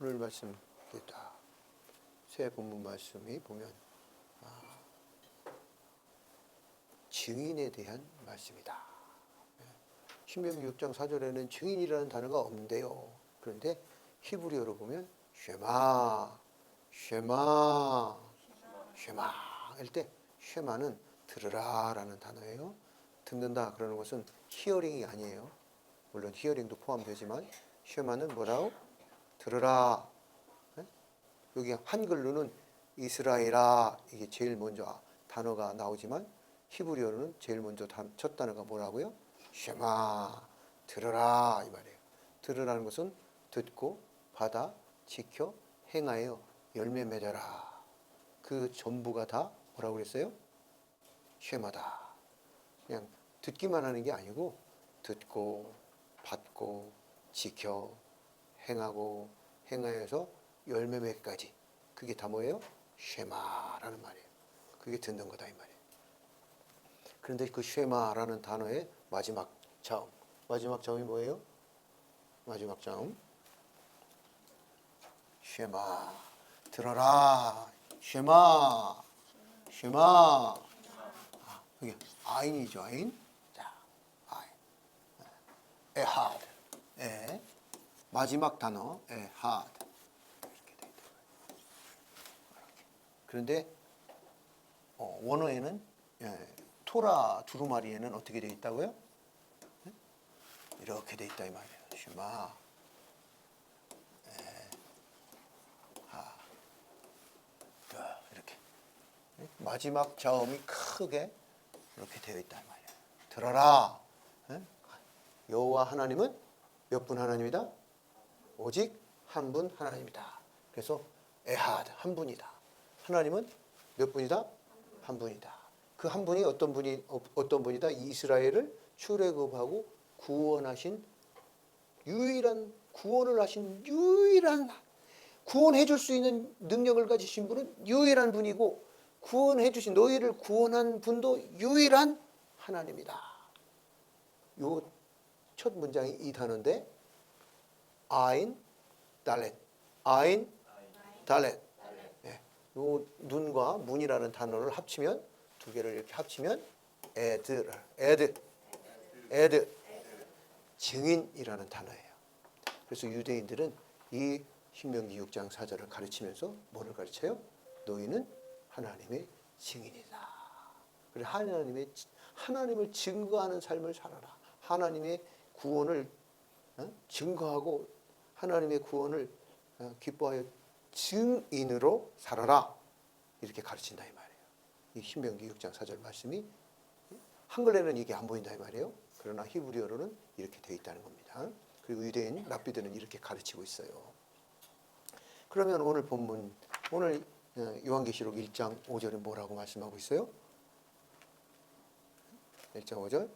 오늘 말씀 됐다. 새 본문 말씀이 보면 증인에 대한 말씀이다. 신명기 6장 4절에는 증인이라는 단어가 없는데요. 그런데 히브리어로 보면 쉐마, 쉐마, 쉐마 할 때 쉐마는 들으라라는 단어예요. 듣는다 그러는 것은 히어링이 아니에요. 물론 히어링도 포함되지만 쉐마는 뭐라고? 들으라. 여기 한글로는 이스라엘아 이게 제일 먼저 단어가 나오지만 히브리어로는 제일 먼저 첫 단어가 뭐라고요? 쉐마, 들으라 이 말이에요. 들으라는 것은 듣고 받아 지켜 행하여 열매 맺어라. 그 전부가 다 뭐라고 그랬어요? 쉐마다. 그냥 듣기만 하는 게 아니고 듣고 받고 지켜 행하고 행하여서 열매 맺기까지 그게 다 뭐예요? 쉐마라는 말이에요. 그게 듣는 거다 이 말이에요. 그런데 그 쉐마라는 단어의 마지막 자음이 뭐예요? 마지막 자음 쉐마 들어라 쉐마 쉐마 여기 아인이죠 아인. 자 아인 에하드 에 마지막 단어 에하드 이렇게 돼 있다. 그런데 원어에는 토라 두루마리에는 어떻게 돼 있다고요? 이렇게 돼 있다 이 말이에요. 쉐마 이렇게 마지막 자음이 크게 이렇게 되어 있다 이 말이에요. 들어라. 여호와 하나님은 몇 분 하나님이다? 오직 한 분 하나님이다. 그래서 에하드 한 분이다. 하나님은 몇 분이다? 한 분이다. 그 한 분이 어떤 분이다? 이스라엘을 출애굽하고 구원하신 유일한 구원해 줄 수 있는 능력을 가지신 분은 유일한 분이고 구원해 주신 너희를 구원한 분도 유일한 하나님이다. 요 첫 문장이 이 단어인데 아인 달렛 아인 달렛 요 눈과 문이라는 단어를 합치면 두 개를 이렇게 합치면 에드 증인이라는 단어예요. 그래서 유대인들은 이 신명기 6장 4절을 가르치면서 뭐를 가르쳐요? 너희는 하나님의 증인이다. 그래 하나님을 증거하는 삶을 살아라. 하나님의 구원을 증거하고 하나님의 구원을 기뻐하여 증인으로 살아라. 이렇게 가르친다 이 말이에요. 이 신명기 6장 4절 말씀이 한글에는 이게 안 보인다 이 말이에요. 그러나 히브리어로는 이렇게 되어 있다는 겁니다. 그리고 유대인 랍비들은 이렇게 가르치고 있어요. 그러면 오늘 본문 오늘 요한계시록 1장 5절에 뭐라고 말씀하고 있어요? 1장 5절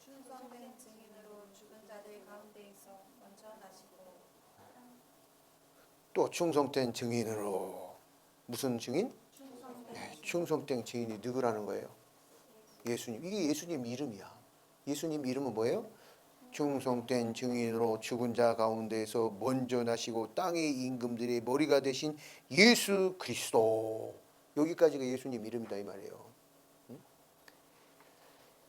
충성된 증인으로 죽은 자들 가운데에서 먼저 나시고 또 충성된 증인으로 무슨 증인? 충성된 증인이 누구라는 거예요? 예수님. 이게 예수님 이름이야. 예수님 이름은 뭐예요? 충성된 증인으로 죽은 자 가운데에서 먼저 나시고 땅의 임금들의 머리가 되신 예수 그리스도. 여기까지가 예수님 이름이다 이 말이에요.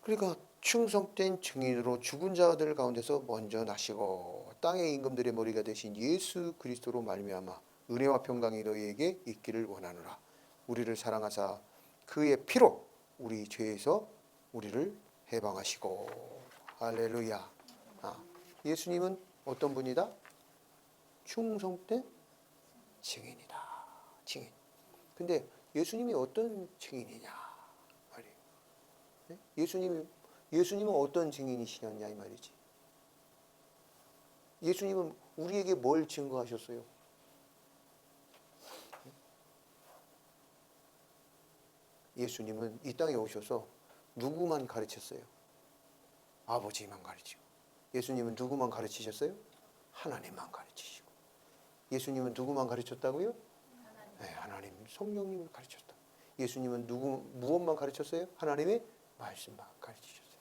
그러니까 충성된 증인으로 죽은 자들 가운데서 먼저 나시고 땅의 임금들의 머리가 되신 예수 그리스도로 말미암아 은혜와 평강이 너희에게 있기를 원하노라. 우리를 사랑하사 그의 피로 우리 죄에서 우리를 해방하시고. 할렐루야. 예수님은 어떤 분이다? 충성된 증인이다. 증인. 근데 예수님이 어떤 증인이냐 말이에요. 예수님은 어떤 증인이시냐 이 말이지. 예수님은 우리에게 뭘 증거하셨어요? 예수님은 이 땅에 오셔서 누구만 가르쳤어요? 아버지만 가르치고. 예수님은 누구만 가르치셨어요? 하나님만 가르치시고. 예수님은 누구만 가르쳤다고요? 하나님 성령님을 가르쳤다. 예수님은 무엇만 가르쳤어요? 하나님의 말씀만 가르치셨어요.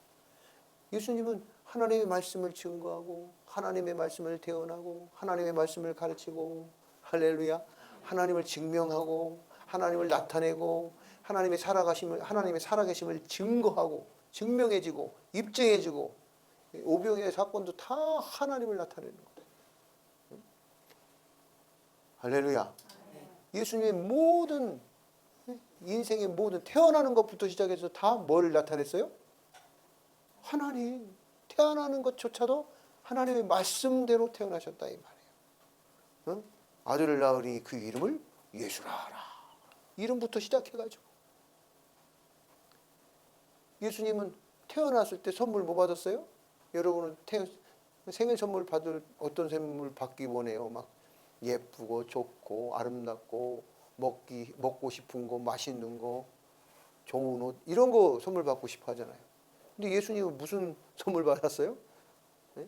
예수님은 하나님의 말씀을 증거하고 하나님의 말씀을 태어나고 하나님의 말씀을 가르치고 할렐루야 하나님을 증명하고 하나님을 나타내고 하나님의 살아계심을 증거하고 증명해지고 입증해지고 오병이의 사건도 다 하나님을 나타내는 거예요. 할렐루야. 예수님의 모든 인생의 모든 태어나는 것부터 시작해서 다 뭘 나타냈어요? 하나님. 태어나는 것조차도 하나님의 말씀대로 태어나셨다 이 말이에요. 아들을 낳으니 그 이름을 예수라 하라. 이름부터 시작해가지고 예수님은 태어났을 때 선물 뭐 받았어요? 여러분은 생일 선물 받을 어떤 선물 받기 원해요? 막 예쁘고 좋고 아름답고 먹고 싶은 거 맛있는 거 좋은 옷 이런 거 선물 받고 싶어 하잖아요. 근데 예수님은 무슨 선물 받았어요? 네?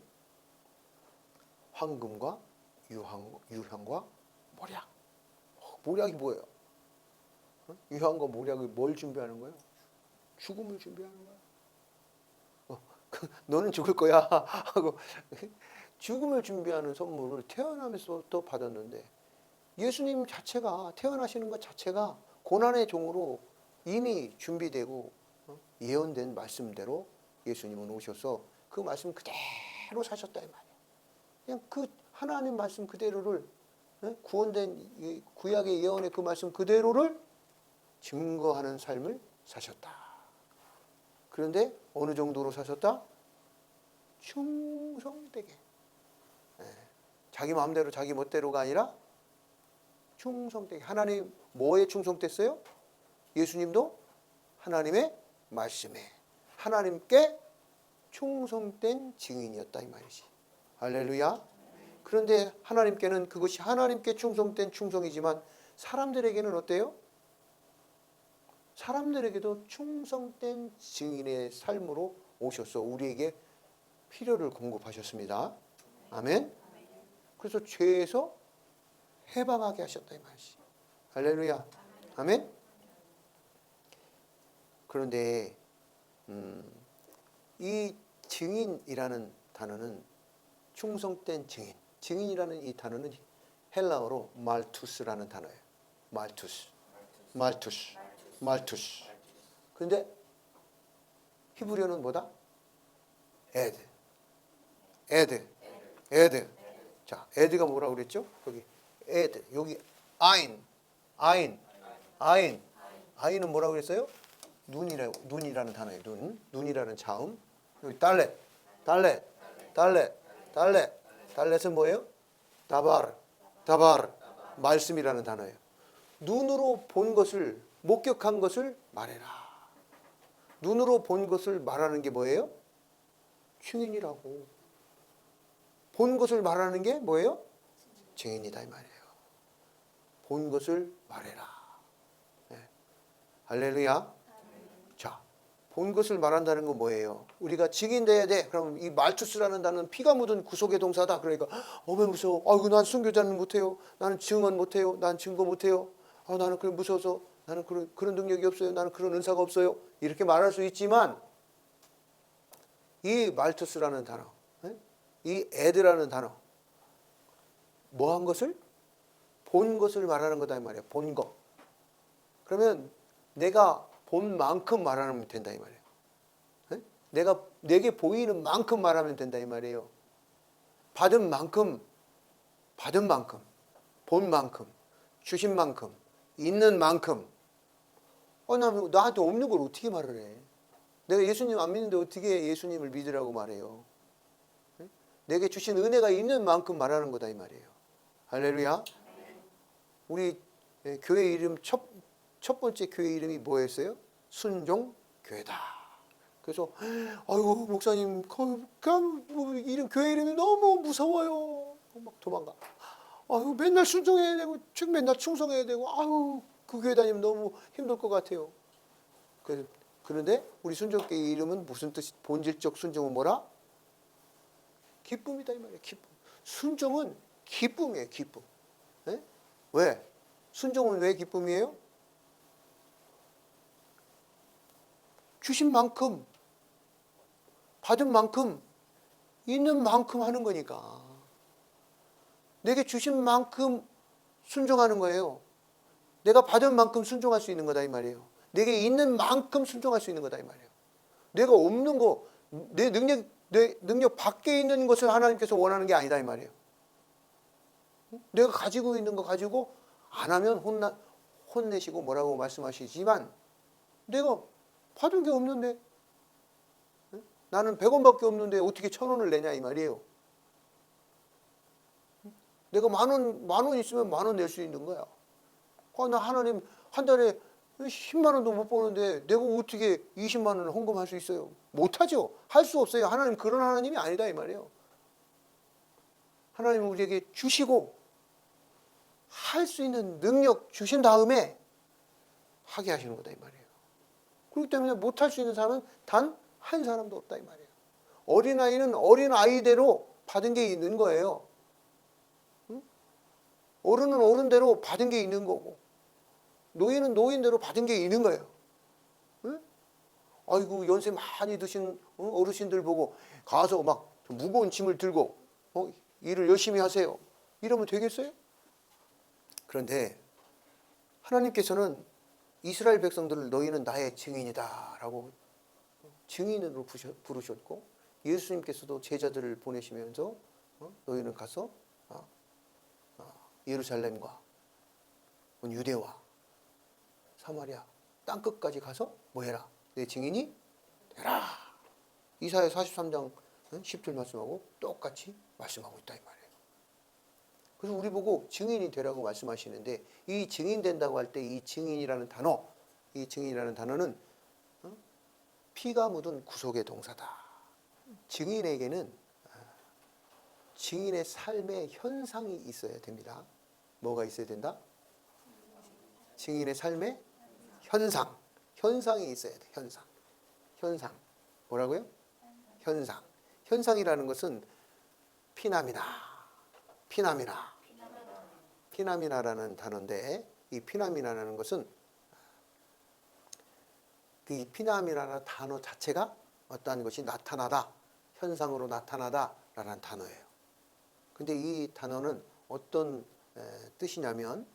황금과 유향과 모략. 모략이 뭐예요? 유향과 모략이 뭘 준비하는 거예요? 죽음을 준비하는 거야. 너는 죽을 거야 하고 죽음을 준비하는 선물을 태어나면서 또 받았는데 예수님 자체가 태어나시는 것 자체가 고난의 종으로 이미 준비되고 예언된 말씀대로 예수님은 오셔서 그 말씀 그대로 사셨다 이 말이에요. 그냥 그 하나님 말씀 그대로를 구원된 구약의 예언의 그 말씀 그대로를 증거하는 삶을 사셨다. 그런데 어느 정도로 사셨다? 충성되게. 자기 마음대로 자기 멋대로가 아니라 충성되게. 하나님 뭐에 충성됐어요? 예수님도 하나님의 말씀에 하나님께 충성된 증인이었다 이 말이지. 할렐루야. 그런데 하나님께는 그것이 하나님께 충성된 충성이지만 사람들에게는 어때요? 사람들에게도 충성된 증인의 삶으로 오셔서 우리에게 필요를 공급하셨습니다. 아멘. 그래서 죄에서 해방하게 하셨다 이 말이지. 할렐루야. 아멘. 그런데 이 증인이라는 단어는 충성된 증인. 증인이라는 이 단어는 헬라어로 말투스라는 단어예요. 말투스. 그런데 히브리어는 뭐다? 에드. 자, 에드가 뭐라고 그랬죠? 거기 에드. 여기 아인은 뭐라고 그랬어요? 눈이라는 단어예요. 눈이라는 자음. 여기 달렛은 뭐예요? 다바르 말씀이라는 단어예요. 눈으로 본 것을 목격한 것을 말해라. 눈으로 본 것을 말하는 게 뭐예요? 증인이라고. 본 것을 말하는 게 뭐예요? 증인이다 이 말이에요. 본 것을 말해라. 네. 할렐루야. 자, 본 것을 말한다는 건 뭐예요? 우리가 증인돼야 돼. 그럼 이 말투스라는 단어는 피가 묻은 구속의 동사다. 그러니까 왜 무서워? 아이고 난 순교자는 못해요. 나는 증언 못해요. 난 증거 못해요. 나는 그래 무서워서 나는 그런 능력이 없어요. 나는 그런 은사가 없어요. 이렇게 말할 수 있지만 이 말투스라는 단어, 이 에드라는 단어, 뭐 한 것을? 본 것을 말하는 거다 이 말이에요. 본 거. 그러면 내가 본 만큼 말하면 된다 이 말이에요. 내게 보이는 만큼 말하면 된다 이 말이에요. 받은 만큼, 본 만큼, 주신 만큼, 있는 만큼. 나한테 없는 걸 어떻게 말을 해? 내가 예수님 안 믿는데 어떻게 예수님을 믿으라고 말해요? 내게 주신 은혜가 있는 만큼 말하는 거다 이 말이에요. 할렐루야. 우리 교회 이름 첫 번째 교회 이름이 뭐였어요? 순종교회다. 그래서 아이고 목사님 이름 교회 이름이 너무 무서워요. 막 도망가. 아유 맨날 순종해야 되고 맨날 충성해야 되고 아유 그 교회 다니면 너무 힘들 것 같아요. 그런데 우리 순종교회 이름은 무슨 뜻이? 본질적 순종은 뭐라? 기쁨이다 이 말이에요. 기쁨. 순종은 기쁨이에요. 기쁨. 네? 왜? 순종은 왜 기쁨이에요? 주신 만큼, 받은 만큼 있는 만큼 하는 거니까. 내게 주신 만큼 순종하는 거예요. 내가 받은 만큼 순종할 수 있는 거다 이 말이에요. 내게 있는 만큼 순종할 수 있는 거다 이 말이에요. 내가 없는 거, 내 능력 밖에 있는 것을 하나님께서 원하는 게 아니다 이 말이에요. 내가 가지고 있는 거 가지고 안 하면 혼내시고 뭐라고 말씀하시지만 내가 받은 게 없는데, 나는 100원밖에 없는데 어떻게 1000원을 내냐 이 말이에요. 내가 만 원 있으면 10,000원 낼 수 있는 거야. 나 하나님 한 달에 10만 원도 못 버는데 내가 어떻게 20만 원을 헌금할 수 있어요? 못하죠. 할 수 없어요. 하나님 그런 하나님이 아니다 이 말이에요. 하나님은 우리에게 주시고 할 수 있는 능력 주신 다음에 하게 하시는 거다 이 말이에요. 그렇기 때문에 못할 수 있는 사람은 단 한 사람도 없다 이 말이에요. 어린아이는 어린아이대로 받은 게 있는 거예요. 어른은 어른대로 받은 게 있는 거고, 노인은 노인대로 받은 게 있는 거예요. 아이고 연세 많이 드신 어르신들 보고 가서 막 무거운 짐을 들고 일을 열심히 하세요. 이러면 되겠어요? 그런데 하나님께서는 이스라엘 백성들을 너희는 나의 증인이다 라고 증인으로 부르셨고, 예수님께서도 제자들을 보내시면서 너희는 가서 예루살렘과 유대와 사마리아 땅끝까지 가서 뭐 해라? 내 증인이 되라. 이사야 43장 10절 말씀하고 똑같이 말씀하고 있다 이 말이에요. 그래서 우리 보고 증인이 되라고 말씀하시는데, 이 증인 된다고 할 때 이 증인이라는 단어, 이 증인이라는 단어는 피가 묻은 구속의 동사다. 증인에게는 증인의 삶의 현상이 있어야 됩니다. 뭐가 있어야 된다? 증인의 삶의 현상. 현상이 있어야 돼. 현상. 뭐라고요? 현상. 현상이라는 것은 피나미나라는 단어인데, 이 피나미나라는 것은 이 피나미나라는 단어 자체가 어떠한 것이 나타나다, 현상으로 나타나다라는 단어예요. 근데 이 단어는 어떤 뜻이냐면,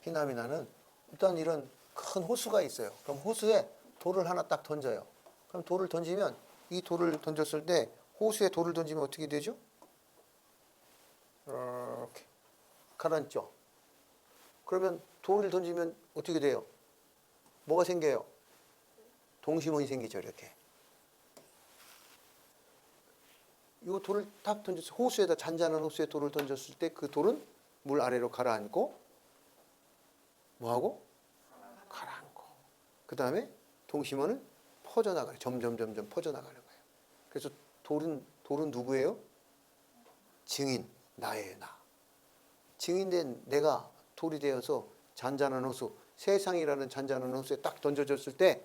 피나미나는 일단 이런 큰 호수가 있어요. 그럼 호수에 돌을 하나 딱 던져요. 그럼 돌을 던지면, 이 돌을 던졌을 때 호수에 돌을 던지면 어떻게 되죠? 이렇게 가라앉죠. 그러면 돌을 던지면 어떻게 돼요? 뭐가 생겨요? 동심원이 생기죠. 이렇게. 이 돌을 딱 던져서 호수에다, 잔잔한 호수에 돌을 던졌을 때 그 돌은 물 아래로 가라앉고 뭐하고? 가라앉고. 그 다음에 동심원은 퍼져나가요. 점점 퍼져나가는 거예요. 그래서 돌은 누구예요? 증인, 나예요. 나. 증인된 내가 돌이 되어서 잔잔한 호수, 세상이라는 잔잔한 호수에 딱 던져졌을 때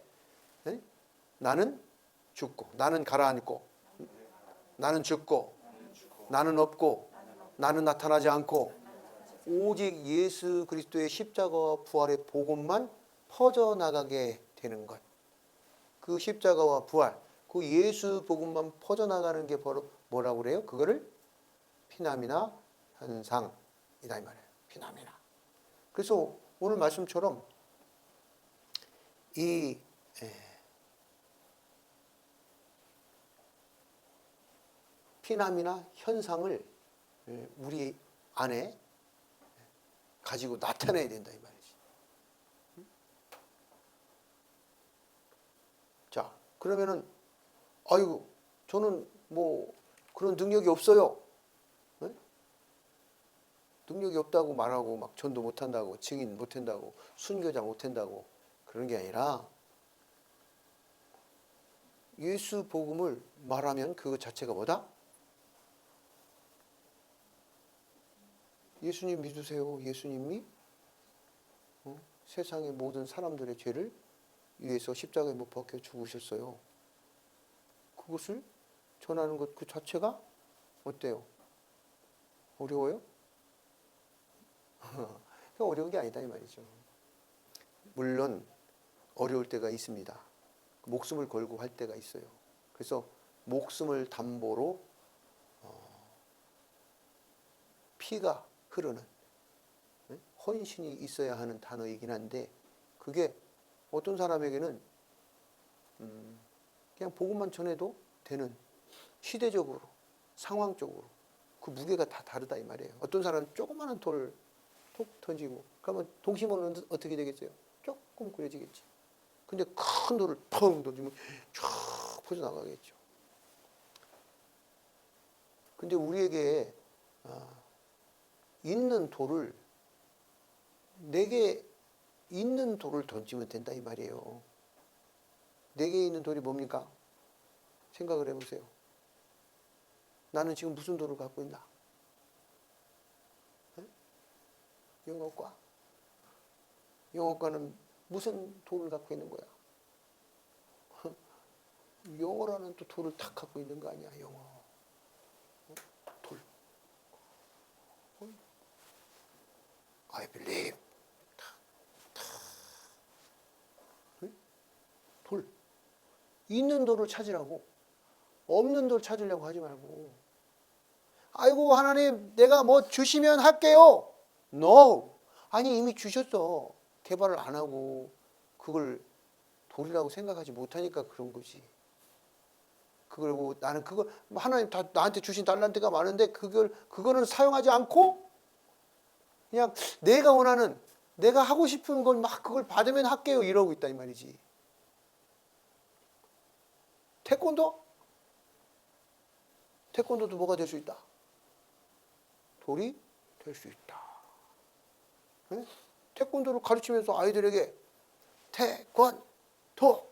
나는 죽고, 나는 가라앉고, 나는 죽고, 나는 없고, 나는 나타나지 않고, 오직 예수 그리스도의 십자가와 부활의 복음만 퍼져나가게 되는 것. 그 십자가와 부활, 그 예수 복음만 퍼져나가는 게 바로 뭐라고 그래요? 그거를 피나미나 현상이다 이 말이에요. 피나미나. 그래서 오늘 말씀처럼 이 피나미나 현상을 우리 안에 가지고 나타내야 된다 이 말이지. 자, 그러면은 아이고 저는 뭐 그런 능력이 없어요. 네? 능력이 없다고 말하고 막 전도 못한다고, 증인 못한다고, 순교자 못한다고 그런 게 아니라, 예수 복음을 말하면 그 자체가 뭐다? 예수님 믿으세요. 예수님이 세상의 모든 사람들의 죄를 위해서 십자가에 못 박혀 죽으셨어요. 그것을 전하는 것 그 자체가 어때요? 어려워요? 어려운 게 아니다 이 말이죠. 물론 어려울 때가 있습니다. 목숨을 걸고 할 때가 있어요. 그래서 목숨을 담보로 피가 흐르는 헌신이 있어야 하는 단어이긴 한데 그게 어떤 사람에게는 그냥 복음만 전해도 되는 시대적으로 상황적으로 그 무게가 다 다르다 이 말이에요. 어떤 사람은 조그마한 돌을 톡 던지고 그러면 동심원은 어떻게 되겠어요? 조금 구려지겠지. 근데 큰 돌을 펑 던지면 쫙 퍼져나가겠죠. 근데 우리에게 있는 돌을 내게 있는 돌을 던지면 된다 이 말이에요. 내게 있는 돌이 뭡니까? 생각을 해보세요. 나는 지금 무슨 돌을 갖고 있나? 영어과. 영어과는 무슨 돌을 갖고 있는 거야? 영어라는 또 돌을 탁 갖고 있는 거 아니야, 영어. 돌. I believe. 돌. 있는 돌을 찾으라고. 없는 돌 찾으려고 하지 말고. 아이고, 하나님, 내가 뭐 주시면 할게요. No. 아니, 이미 주셨어. 개발을 안 하고, 그걸 돌이라고 생각하지 못하니까 그런 거지. 그리고 나는 그걸, 하나님 다 나한테 주신 달란트가 많은데, 그거는 사용하지 않고, 그냥 내가 원하는, 내가 하고 싶은 걸 막 그걸 받으면 할게요. 이러고 있다, 이 말이지. 태권도? 태권도도 뭐가 될 수 있다? 돌이 될 수 있다. 네? 태권도를 가르치면서 아이들에게 태권도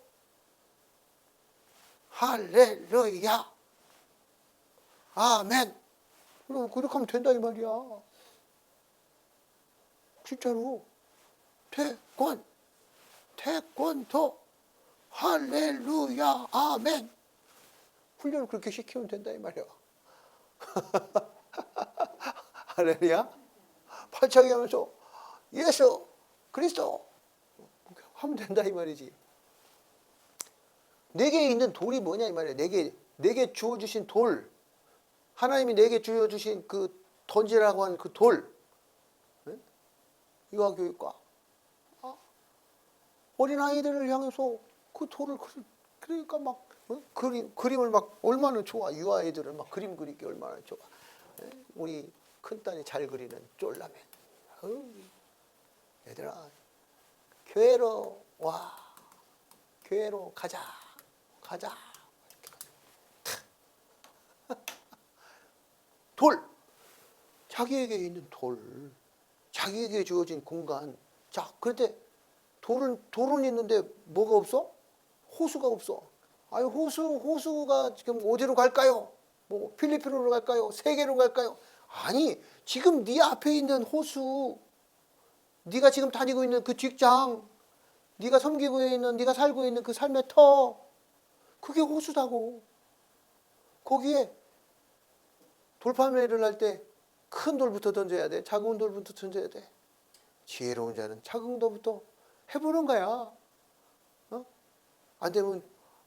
할렐루야 아멘 그렇게 하면 된다 이 말이야. 진짜로 태권도 할렐루야 아멘 훈련을 그렇게 시키면 된다 이 말이야. 할렐루야 팔차기 하면서 예수 그리스도 하면 된다 이 말이지. 내게 있는 돌이 뭐냐 이 말이야. 내게 주어주신 돌, 하나님이 내게 주어주신 그 던지라고 한 그 돌, 유아교육과 어린아이들을 향해서 그 돌을 그러니까 막 그림을 막 얼마나 좋아. 유아애들은 막 그림 그리기 얼마나 좋아. 우리 큰딸이 잘 그리는 쫄라맨. 얘들아 교회로 와. 교회로 가자. 돌. 자기에게 있는 돌. 자기에게 주어진 공간. 자, 그런데 돌은 있는데 뭐가 없어? 호수가 없어. 아니 호수가 지금 어디로 갈까요? 뭐 필리핀으로 갈까요? 세계로 갈까요? 아니 지금 네 앞에 있는 호수, 네가 지금 다니고 있는 그 직장, 네가 섬기고 있는, 네가 살고 있는 그 삶의 터, 그게 호수다고. 거기에 돌판매를 할 때 큰 돌부터 던져야 돼. 작은 돌부터 던져야 돼. 지혜로운 자는 작은 돌부터 해보는 거야. 안 되면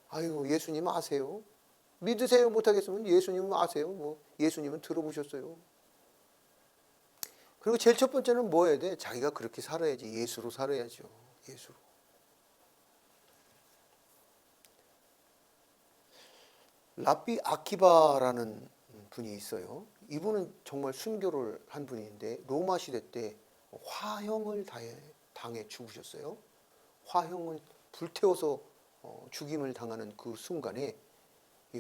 아이고 예수님 아세요? 믿으세요 못하겠으면 예수님은 아세요? 뭐 예수님은 들어보셨어요? 그리고 제일 첫 번째는 뭐 해야 돼? 자기가 그렇게 살아야지. 예수로 살아야죠. 예수로. 랍비 아키바라는 분이 있어요. 이분은 정말 순교를 한 분인데 로마 시대 때 화형을 당해 죽으셨어요. 화형을 불태워서 죽임을 당하는 그 순간에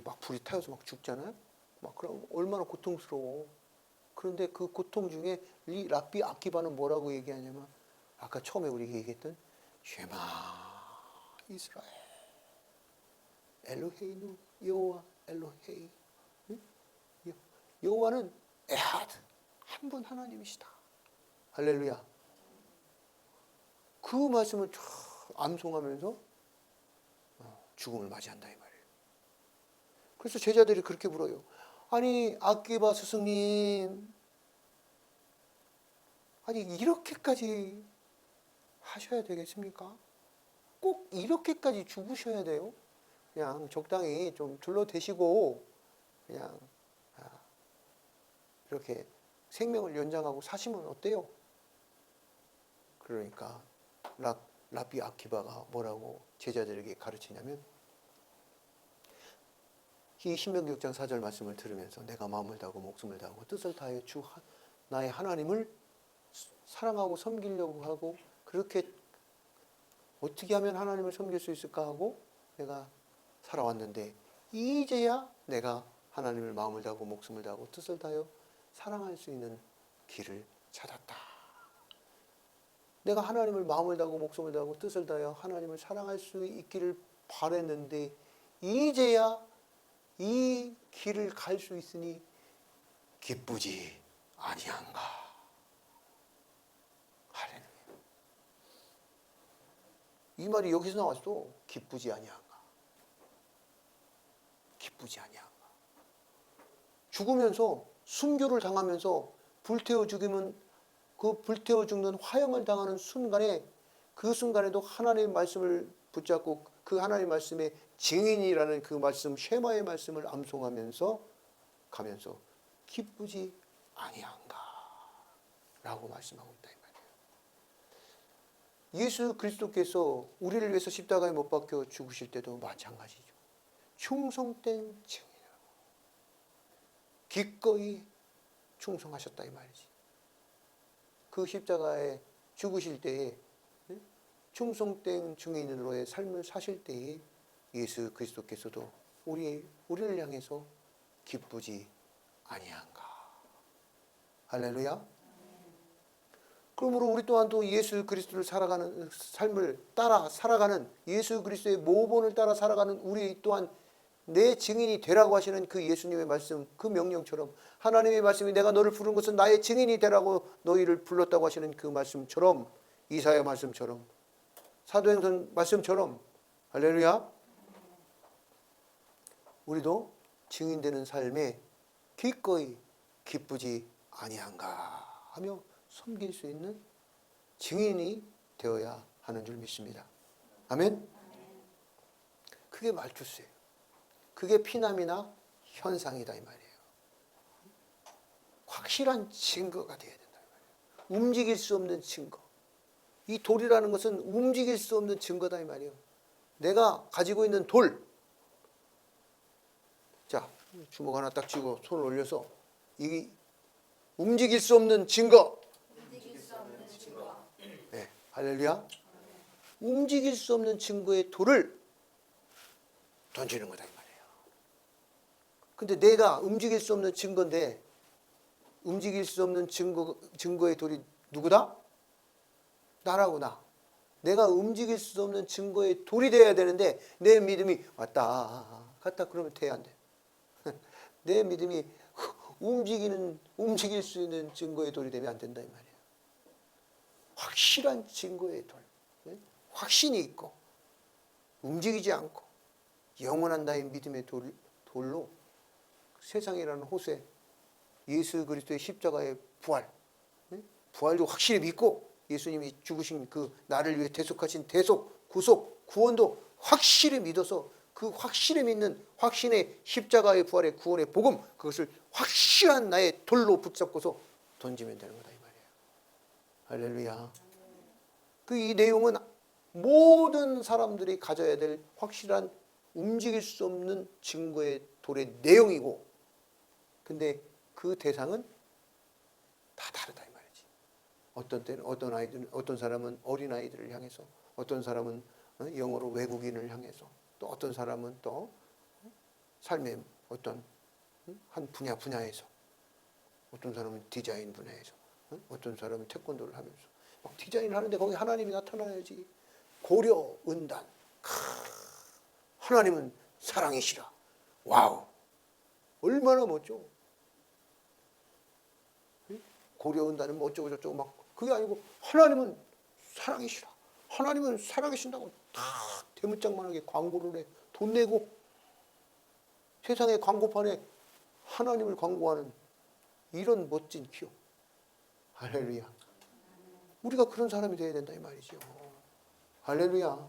막 불이 타여서 막 죽잖아요. 막 그럼 얼마나 고통스러워. 그런데 그 고통 중에 이 랍비 아키바는 뭐라고 얘기하냐면 아까 처음에 우리가 얘기했던 쉐마 이스라엘 엘로헤이누 여호와 엘로헤이. 여호와는 에하드 한 분 하나님이시다. 할렐루야. 그 말씀을 쫙 암송하면서 죽음을 맞이한다 이 말이에요. 그래서 제자들이 그렇게 물어요. 아니 아키바 스승님, 아니 이렇게까지 하셔야 되겠습니까? 꼭 이렇게까지 죽으셔야 돼요? 그냥 적당히 좀 둘러대시고 그냥 이렇게 생명을 연장하고 사시면 어때요? 그러니까 랍비 아키바가 뭐라고 제자들에게 가르치냐면, 이 신명기 6장 4절 말씀을 들으면서 내가 마음을 다하고 목숨을 다하고 뜻을 다하여 주 나의 하나님을 사랑하고 섬기려고 하고, 그렇게 어떻게 하면 하나님을 섬길 수 있을까 하고 내가 살아왔는데, 이제야 내가 하나님을 마음을 다하고 목숨을 다하고 뜻을 다하여 사랑할 수 있는 길을 찾았다. 내가 하나님을 마음을 다하고 목숨을 다하고 뜻을 다하여 하나님을 사랑할 수 있기를 바랬는데, 이제야 이 길을 갈 수 있으니 기쁘지 아니한가. 할렐루야. 이 말이 여기서 나왔어. 기쁘지 아니한가. 기쁘지 아니한가. 죽으면서 순교를 당하면서 불태워 죽이면 그 불태워 죽는 화형을 당하는 순간에, 그 순간에도 하나님의 말씀을 붙잡고 그 하나님의 말씀의 증인이라는 그 말씀, 쉐마의 말씀을 암송하면서 가면서 기쁘지 아니한가 라고 말씀하고 있다 이 말이에요. 예수 그리스도께서 우리를 위해서 십자가에 못 박혀 죽으실 때도 마찬가지죠. 충성된 증인이라고 기꺼이 충성하셨다 이 말이지. 그 십자가에 죽으실 때에 충성된 증인으로의 삶을 사실 때에 예수 그리스도께서도 우리를 향해서 기쁘지 아니한가. 할렐루야. 그러므로 우리 또한도 예수 그리스도를 살아가는 삶을 따라 살아가는, 예수 그리스도의 모본을 따라 살아가는 우리 또한 내 증인이 되라고 하시는 그 예수님의 말씀, 그 명령처럼, 하나님의 말씀이 내가 너를 부른 것은 나의 증인이 되라고 너희를 불렀다고 하시는 그 말씀처럼, 이사야 말씀처럼, 사도행전 말씀처럼, 할렐루야, 우리도 증인되는 삶에 기꺼이 기쁘지 아니한가 하며 섬길 수 있는 증인이 되어야 하는 줄 믿습니다. 아멘. 그게 말투스예요. 그게 피남이나 현상이다 이 말이에요. 확실한 증거가 되어야 된다 이 말이에요. 움직일 수 없는 증거. 이 돌이라는 것은 움직일 수 없는 증거다 이 말이에요. 내가 가지고 있는 돌. 자, 주먹 하나 딱 쥐고 손을 올려서 이 움직일 수 없는 증거. 움직일 수 없는 증거. 네, 할렐루야. 움직일 수 없는 증거의 돌을 던지는 거다 이 말이에요. 근데 내가 움직일 수 없는 증거인데, 움직일 수 없는 증거의 돌이 누구다? 나라고 나. 내가 움직일 수 없는 증거의 돌이 돼야 되는데, 내 믿음이 왔다 갔다 그러면 돼야 안 돼. 내 믿음이 움직일 수 있는 증거의 돌이 되면 안 된다 이 말이에요. 확실한 증거의 돌, 확신이 있고 움직이지 않고 영원한 나의 믿음의 돌로 세상이라는 호세, 예수 그리스도의 십자가의 부활도 확실히 믿고, 예수님이 죽으신 그 나를 위해 대속하신 대속, 구속, 구원도 확실히 믿어서 그 확실히 믿는 확신의 십자가의 부활의 구원의 복음, 그것을 확실한 나의 돌로 붙잡고서 던지면 되는 거다 이 말이에요. 할렐루야. 이 내용은 모든 사람들이 가져야 될 확실한 움직일 수 없는 증거의 돌의 내용이고, 근데 그 대상은 다 다르다 이 말이지. 어떤 때는 어떤 사람은 어린 아이들을 향해서, 어떤 사람은 영어로 외국인을 향해서, 또 어떤 사람은 또 삶의 어떤 한 분야에서, 어떤 사람은 디자인 분야에서, 어떤 사람은 태권도를 하면서 막 디자인을 하는데 거기 하나님이 나타나야지. 고려 은단, 하나님은 사랑이시라. 와우, 얼마나 멋져. 고려 은단은 뭐 어쩌고 저쩌고 막, 그게 아니고 하나님은 사랑이시라. 하나님은 살아계신다고 다 대문짝만하게 광고를 해. 돈 내고 세상의 광고판에 하나님을 광고하는 이런 멋진 기업. 할렐루야. 우리가 그런 사람이 되어야 된다 이 말이죠. 할렐루야.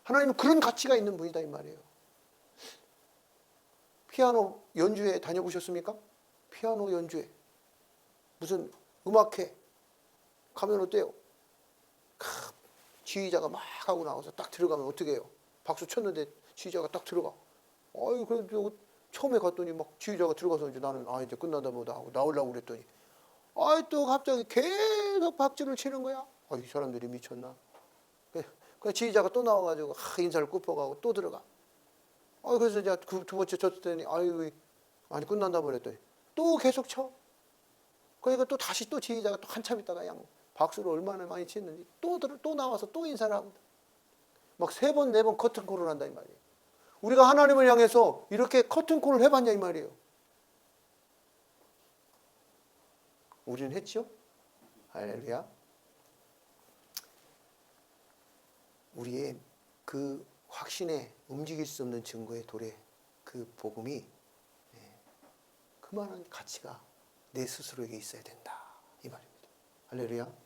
하나님은 그런 가치가 있는 분이다 이 말이에요. 피아노 연주회 다녀보셨습니까? 피아노 연주회. 무슨 음악회 가면 어때요? 지휘자가 막 하고 나와서 딱 들어가면 어떻게 해요? 박수 쳤는데 지휘자가 딱 들어가. 아유, 그래도 처음에 갔더니 막 지휘자가 들어가서 이제 나는 이제 끝나다 보다 하고 나오려고 그랬더니 또 갑자기 계속 박수를 치는 거야. 이 사람들이 미쳤나? 그 지휘자가 또 나와가지고 인사를 굽혀가고 또 들어가. 그래서 이제 그 두 번째 쳤더니 아니 끝난다 그랬더니 또 계속 쳐. 그러니까 또 다시 또 지휘자가 또 한참 있다가 그냥 박수를 얼마나 많이 치는지 또 나와서 또 인사를 하고 막 3번, 4번 커튼콜을 한다 이 말이에요. 우리가 하나님을 향해서 이렇게 커튼콜을 해봤냐 이 말이에요. 우리는 했죠? 할렐루야. 우리의 그 확신에 움직일 수 없는 증거의 도래, 그 복음이 그만한 가치가 내 스스로에게 있어야 된다 이 말입니다. 할렐루야.